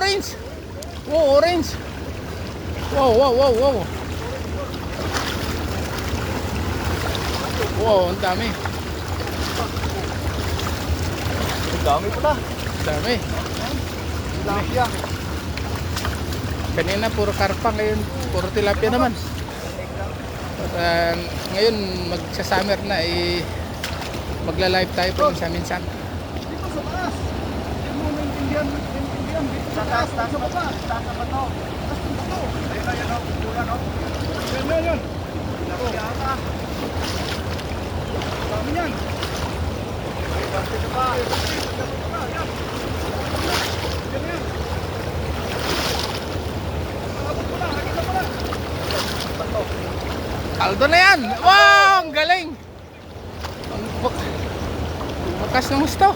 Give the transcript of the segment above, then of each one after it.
orange. Wow, orange. Wow, wow, wow, wow. Wow, ang dami. Ang dami pala. Ang dami. Tilapia. Kanina puro karpa, ngayon puro tilapia naman. At ngayon magsa-summer na, magla-live tayo po minsan-minsan. Dito sa taas. Hindi mo maintindihan. Dito sa taas. Taas sa baba. Taas sa bato. Taas sa bato. Ayun na yan o. Pula no. Yan. Tilapia ata. Dami yan. Ay, basta na ba? Yan. Yan. Nakabot mo na. Nakita mo na. Bato. Aldo na yan! Wow! Ang galing! Ang bakas ng gusto.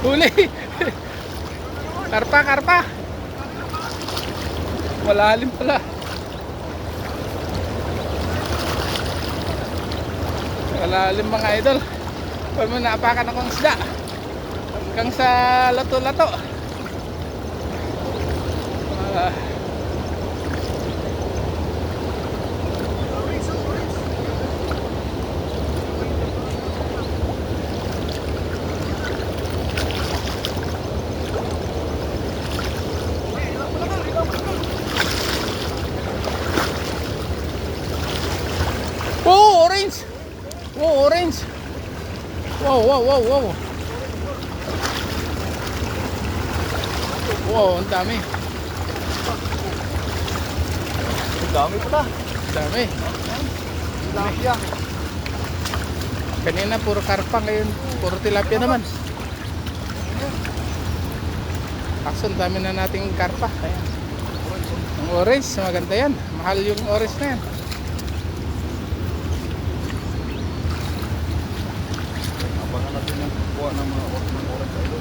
Huli! Karpa! Malalim pala. Malalim mga idol. Huwag mo naapakan akong isda. Hanggang sa lato-lato. Oh, orange! Oh, orange! Wow. Wow, ang dami. Ang dami pala. Ang dami. Tilapia. Kanina puro karpa, ngayon puro tilapia naman. Kaso ang dami na nating karpa. Ayan. Ang orange, maganda yan. Mahal yung orange na yan. Abangan natin yung kuha ng mga oras sa ilo.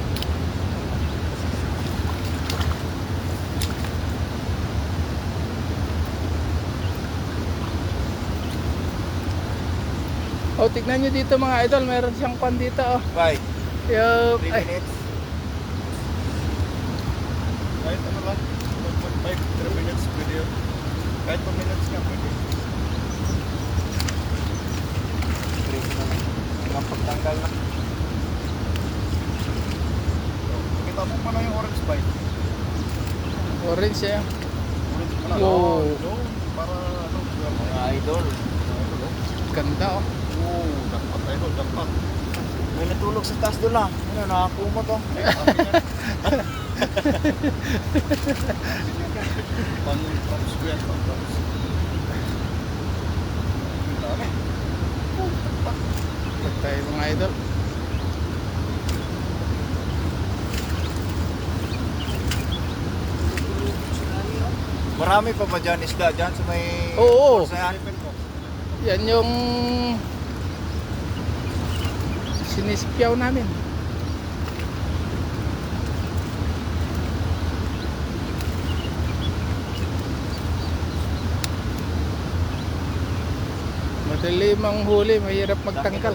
Oh, tignan nyo dito mga idol, meron siyang pan dito oh. Bye. Yung, 3 minutes. Kahit ano lang. 3 minutes video. Kahit 2 minutes nga pwede. Ang pagtanggal na. Kita mo pala yung orange bite. orange eh. Orange pala. Wow. Yun, para ano, mga idol. Ganda oh. Oo, dapat idol, dapat. May natulog sa taas doon lang. Ano, nakakumot oh. Pang-square, pang-square. Dami. Ito tayo mga idol. Marami pa ba dyan isda dyan sa may... Oo. Sa hanipin ko. Yan yung sinisipyaw namin. Madalim ang huli, mahirap magtangkal.